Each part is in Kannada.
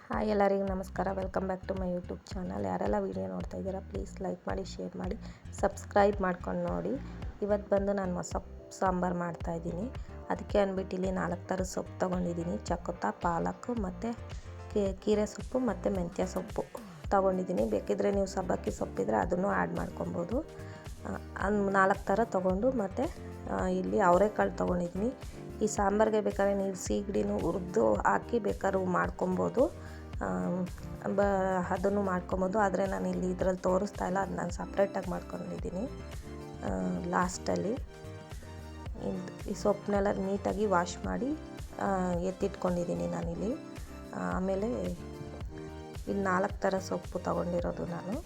ಹಾಯ್ ಎಲ್ಲರಿಗೂ ನಮಸ್ಕಾರ. Welcome back to my YouTube channel. ಯಾರೆಲ್ಲ ವೀಡಿಯೋ ನೋಡ್ತಾ ಇದ್ದೀರಾ ಪ್ಲೀಸ್ ಲೈಕ್ ಮಾಡಿ, ಶೇರ್ ಮಾಡಿ, ಸಬ್ಸ್ಕ್ರೈಬ್ ಮಾಡ್ಕೊಂಡು ನೋಡಿ. ಇವತ್ತು ಬಂದು ನಾನು ಮೊಸಪ್ಪು ಸಾಂಬಾರು ಮಾಡ್ತಾಯಿದ್ದೀನಿ. ಅದಕ್ಕೆ ಅಂದ್ಬಿಟ್ಟು ಇಲ್ಲಿ 4 ಥರದ ಸೊಪ್ಪು ತೊಗೊಂಡಿದ್ದೀನಿ. ಚಕ್ಕೊತ್ತ, ಪಾಲಕ್ಕು ಮತ್ತು ಕೀರೆ ಸೊಪ್ಪು ಮತ್ತು ಮೆಂತ್ಯ ಸೊಪ್ಪು ತೊಗೊಂಡಿದ್ದೀನಿ. ಬೇಕಿದ್ದರೆ ನೀವು ಸಬ್ಬಕ್ಕಿ ಸೊಪ್ಪಿದ್ರೆ ಅದನ್ನು ಆ್ಯಡ್ ಮಾಡ್ಕೊಬೋದು. 4 ಥರ ತೊಗೊಂಡು ಮತ್ತು ಇಲ್ಲಿ ಅವರೆಕಾಳು ತೊಗೊಂಡಿದ್ದೀನಿ. ಈ ಸಾಂಬಾರಿಗೆ ಬೇಕಾದ್ರೆ ನೀವು ಸೀಗಡಿನೂ ಹುರಿದು ಹಾಕಿ ಬೇಕಾದ್ರೂ ಮಾಡ್ಕೊಬೋದು, ಅದನ್ನು ಮಾಡ್ಕೊಬೋದು. ಆದರೆ ನಾನು ಇಲ್ಲಿ ಇದರಲ್ಲಿ ತೋರಿಸ್ತಾ ಇಲ್ಲ, ಅದು ನಾನು ಸಪ್ರೇಟಾಗಿ ಮಾಡ್ಕೊಂಡಿದ್ದೀನಿ ಲಾಸ್ಟಲ್ಲಿ. ಈ ಸೊಪ್ಪನ್ನೆಲ್ಲ ನೀಟಾಗಿ ವಾಶ್ ಮಾಡಿ ಎತ್ತಿಟ್ಕೊಂಡಿದ್ದೀನಿ ನಾನಿಲ್ಲಿ. ಆಮೇಲೆ ಇಲ್ಲಿ 4 ಥರ ಸೊಪ್ಪು ತೊಗೊಂಡಿರೋದು ನಾನು.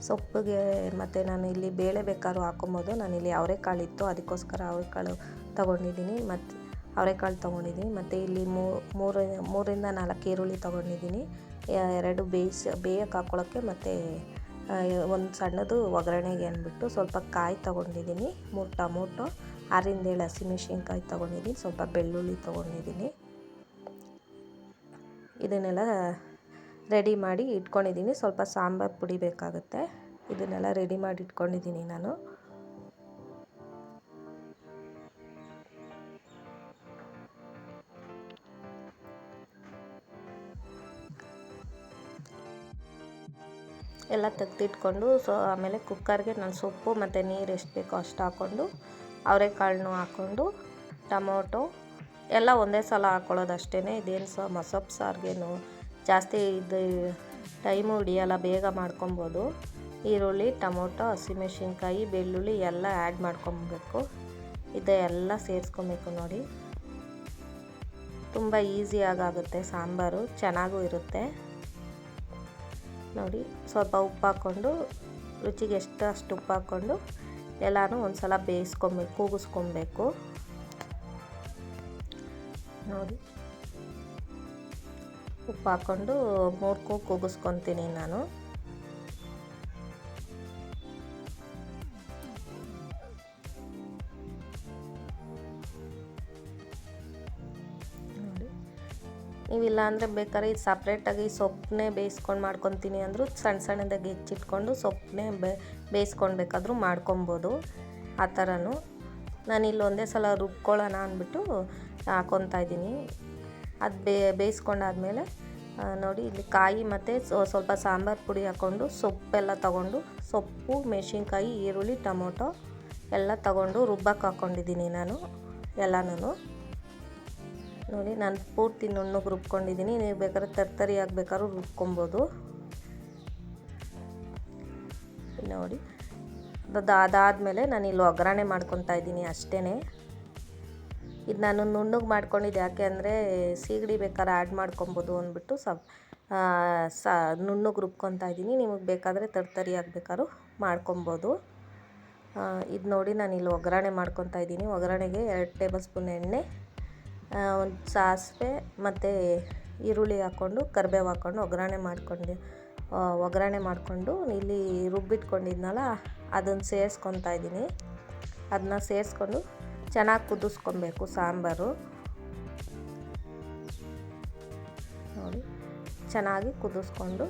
ಸೊಪ್ಪಿಗೆ ಮತ್ತು ನಾನು ಇಲ್ಲಿ ಬೇಳೆ ಬೇಕಾದ್ರೂ ಹಾಕೊಬೋದು. ನಾನಿಲ್ಲಿ ಅವರೆಕಾಳು ಇತ್ತು, ಅದಕ್ಕೋಸ್ಕರ ಅವರೆಕಾಳು ತೊಗೊಂಡಿದ್ದೀನಿ. ಮತ್ತು ಅವರೆಕಾಳು ತೊಗೊಂಡಿದ್ದೀನಿ. ಮತ್ತು ಇಲ್ಲಿ 3ರಿಂದ 4 ಈರುಳ್ಳಿ ತೊಗೊಂಡಿದ್ದೀನಿ. 2 ಬೇಯಕ್ಕೆ ಹಾಕ್ಕೊಳ್ಳೋಕ್ಕೆ ಮತ್ತು ಒಂದು ಸಣ್ಣದು ಒಗ್ಗರಣೆಗೆ ಅಂದ್ಬಿಟ್ಟು ಸ್ವಲ್ಪ ಕಾಯಿ ತೊಗೊಂಡಿದ್ದೀನಿ. 3 ಟೊಮೊಟೊ, 6ರಿಂದ 7 ಹಸಿಮೆಣ್ಸಿನ್ಕಾಯಿ ತೊಗೊಂಡಿದ್ದೀನಿ. ಸ್ವಲ್ಪ ಬೆಳ್ಳುಳ್ಳಿ ತೊಗೊಂಡಿದ್ದೀನಿ. ಇದನ್ನೆಲ್ಲ ರೆಡಿ ಮಾಡಿ ಇಟ್ಕೊಂಡಿದ್ದೀನಿ. ಸ್ವಲ್ಪ ಸಾಂಬಾರು ಪುಡಿ ಬೇಕಾಗುತ್ತೆ, ಇದನ್ನೆಲ್ಲ ರೆಡಿ ಮಾಡಿ ಇಟ್ಕೊಂಡಿದ್ದೀನಿ ನಾನು. ಎಲ್ಲ ತೆಗೆದಿಟ್ಕೊಂಡು ಆಮೇಲೆ ಕುಕ್ಕರ್ಗೆ ನಾನು ಸೊಪ್ಪು ಮತ್ತು ನೀರು ಎಷ್ಟು ಬೇಕೋ ಅಷ್ಟು ಹಾಕ್ಕೊಂಡು ಅವರೆಕಾಳನ್ನು ಹಾಕ್ಕೊಂಡು ಟೊಮೊಟೊ ಎಲ್ಲ ಒಂದೇ ಸಲ ಹಾಕ್ಕೊಳ್ಳೋದು ಅಷ್ಟೇ. ಇದೇನು ಮೊಸಪ್ಪು ಸಾರಿಗೇನು ಜಾಸ್ತಿ ಇದು ಟೈಮು ಹಿಡಿಯಲ್ಲ, ಬೇಗ ಮಾಡ್ಕೊಬೋದು. ಈರುಳ್ಳಿ, ಟೊಮೊಟೊ, ಹಸಿಮೆಣ್ಸಿನ್ಕಾಯಿ, ಬೆಳ್ಳುಳ್ಳಿ ಎಲ್ಲ ಆ್ಯಡ್ ಮಾಡ್ಕೊಬೇಕು. ಇದೆಲ್ಲ ಸೇರಿಸ್ಕೊಬೇಕು ನೋಡಿ. ತುಂಬ ಈಸಿಯಾಗುತ್ತೆ ಸಾಂಬಾರು, ಚೆನ್ನಾಗೂ ಇರುತ್ತೆ ನೋಡಿ. ಸ್ವಲ್ಪ ಉಪ್ಪು ಹಾಕ್ಕೊಂಡು ರುಚಿಗೆ ಎಷ್ಟು ಅಷ್ಟು ಉಪ್ಪು ಹಾಕ್ಕೊಂಡು ಎಲ್ಲನೂ ಒಂದು ಸಲ ಕೂಗಿಸ್ಕೊಬೇಕು ನೋಡಿ. ಉಪ್ಪು ಹಾಕ್ಕೊಂಡು 3 ಕೂಗಿಸ್ಕೊತೀನಿ ನಾನು. ನೋಡಿ, ನೀವಿಲ್ಲ ಅಂದರೆ ಬೇಕಾದ್ರೆ ಇದು ಸಪ್ರೇಟಾಗಿ ಸೊಪ್ಪನ್ನೇ ಬೇಯಿಸ್ಕೊಂಡು ಮಾಡ್ಕೊತೀನಿ ಅಂದರೂ ಸಣ್ಣದಾಗಿ ಹೆಚ್ಚಿಟ್ಕೊಂಡು ಸೊಪ್ಪನ್ನೇ ಬೇಯಿಸ್ಕೊಳ್ಬೇಕಾದ್ರೂ ಮಾಡ್ಕೊಬೋದು. ಆ ಥರನೂ ನಾನಿಲ್ಲಿ ಒಂದೇ ಸಲ ರುಬ್ಕೊಳ್ಳೋಣ ಅಂದ್ಬಿಟ್ಟು ಹಾಕ್ಕೊತಾ ಇದ್ದೀನಿ. ಅದು ಬೇಯಿಸ್ಕೊಂಡಾದ್ಮೇಲೆ ನೋಡಿ, ಇಲ್ಲಿ ಕಾಯಿ ಮತ್ತು ಸ್ವಲ್ಪ ಸಾಂಬಾರು ಪುಡಿ ಹಾಕ್ಕೊಂಡು ಸೊಪ್ಪೆಲ್ಲ ತೊಗೊಂಡು ಸೊಪ್ಪು, ಮೆಣಸಿನ್ಕಾಯಿ, ಈರುಳ್ಳಿ, ಟೊಮೊಟೊ ಎಲ್ಲ ತೊಗೊಂಡು ರುಬ್ಬಕ್ಕೆ ಹಾಕ್ಕೊಂಡಿದ್ದೀನಿ ನಾನು ಎಲ್ಲನೂ ನೋಡಿ. ನಾನು ಪೂರ್ತಿ ನುಣ್ಣಗೆ ರುಬ್ಕೊಂಡಿದ್ದೀನಿ. ನೀವು ಬೇಕಾದ್ರೆ ತರ್ತರಿ ಆಗಬೇಕಾದ್ರೂ ರುಬ್ಕೊಬೋದು ನೋಡಿ. ಅದಾದಮೇಲೆ ನಾನು ಇಲ್ಲಿ ಒಗ್ಗರಣೆ ಮಾಡ್ಕೊತಾ ಇದ್ದೀನಿ ಅಷ್ಟೇ. ಇದು ನಾನು ನುಣ್ಣಗೆ ಮಾಡ್ಕೊಂಡಿದ್ದು ಯಾಕೆ ಅಂದರೆ ಸೀಗಡಿ ಬೇಕಾದ್ರೆ ಆ್ಯಡ್ ಮಾಡ್ಕೊಬೋದು ಅಂದ್ಬಿಟ್ಟು ನುಣ್ಣಗೆ ರುಬ್ಕೊತಾ ಇದ್ದೀನಿ. ನಿಮಗೆ ಬೇಕಾದರೆ ತರ್ತರಿ ಆಗಬೇಕಾದ್ರೂ ಮಾಡ್ಕೊಬೋದು. ಇದು ನೋಡಿ, ನಾನು ಇಲ್ಲಿ ಒಗ್ಗರಣೆ ಮಾಡ್ಕೊತಾ ಇದ್ದೀನಿ. ಒಗ್ಗರಣೆಗೆ 2 ಟೇಬಲ್ ಸ್ಪೂನ್ ಎಣ್ಣೆ, ಒಂದು ಸಾಸಿವೆ ಮತ್ತು ಈರುಳ್ಳಿ ಹಾಕ್ಕೊಂಡು ಕರಿಬೇವು ಹಾಕ್ಕೊಂಡು ಒಗ್ಗರಣೆ ಮಾಡಿಕೊಂಡು ಇಲ್ಲಿ ರುಬ್ಬಿಟ್ಕೊಂಡಿದ್ನಲ್ಲ ಅದನ್ನು ಸೇರಿಸ್ಕೊತಾ ಇದ್ದೀನಿ. ಅದನ್ನ ಸೇರಿಸ್ಕೊಂಡು ಚೆನ್ನಾಗಿ ಕುದಿಸ್ಕೊಬೇಕು ಸಾಂಬಾರು ನೋಡಿ. ಚೆನ್ನಾಗಿ ಕುದಿಸ್ಕೊಂಡು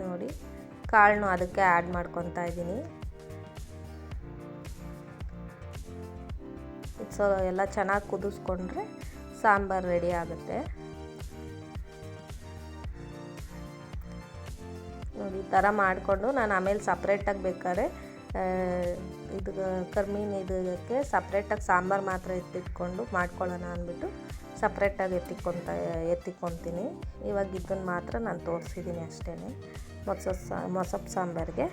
ನೋಡಿ ಕಾಳನ್ನು ಅದಕ್ಕೆ ಆ್ಯಡ್ ಮಾಡ್ಕೊತಾ ಇದ್ದೀನಿ. ಎಲ್ಲ ಚೆನ್ನಾಗಿ ಕುದಿಸ್ಕೊಂಡ್ರೆ ಸಾಂಬಾರು ರೆಡಿ ಆಗುತ್ತೆ ನೋಡಿ. ಈ ಥರ ಮಾಡಿಕೊಂಡು ನಾನು ಆಮೇಲೆ ಸಪ್ರೇಟಾಗಿ ಬೇಕಾದ್ರೆ ಇದು ಕರ್ಮೀನ್ ಇದಕ್ಕೆ ಸಪ್ರೇಟಾಗಿ ಸಾಂಬಾರು ಮಾತ್ರ ಎತ್ತಿಟ್ಕೊಂಡು ಮಾಡ್ಕೊಳ್ಳೋಣ ಅಂದ್ಬಿಟ್ಟು ಸಪ್ರೇಟಾಗಿ ಎತ್ತಿಕ್ಕೊತೀನಿ. ಇವಾಗ ಇದನ್ನು ಮಾತ್ರ ನಾನು ತೋರಿಸಿದ್ದೀನಿ ಅಷ್ಟೇ. ಮೊಸಪ್ಪು ಸಾಂಬಾರಿಗೆ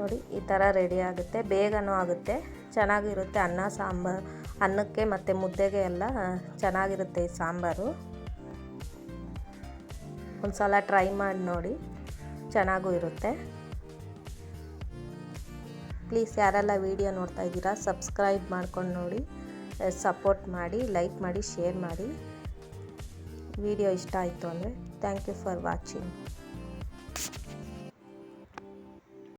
ನೋಡಿ ಈ ಥರ ರೆಡಿ ಆಗುತ್ತೆ, ಬೇಗನೂ ಆಗುತ್ತೆ, ಚೆನ್ನಾಗಿರುತ್ತೆ. ಅನ್ನಕ್ಕೆ ಮತ್ತು ಮುದ್ದೆಗೆ ಎಲ್ಲ ಚೆನ್ನಾಗಿರುತ್ತೆ ಈ ಸಾಂಬಾರು. ಒಂದು ಸಲ ಟ್ರೈ ಮಾಡಿ ನೋಡಿ, ಚೆನ್ನಾಗೂ ಇರುತ್ತೆ. ಪ್ಲೀಸ್ ಯಾರೆಲ್ಲ ವೀಡಿಯೋ ನೋಡ್ತಾ ಇದ್ದೀರಾ ಸಬ್ಸ್ಕ್ರೈಬ್ ಮಾಡ್ಕೊಂಡು ನೋಡಿ, ಸಪೋರ್ಟ್ ಮಾಡಿ, ಲೈಕ್ ಮಾಡಿ, ಶೇರ್ ಮಾಡಿ. ವಿಡಿಯೋ ಇಷ್ಟ ಆಯಿತು ಅಂದರೆ ಥ್ಯಾಂಕ್ ಯು ಫಾರ್ ವಾಚಿಂಗ್.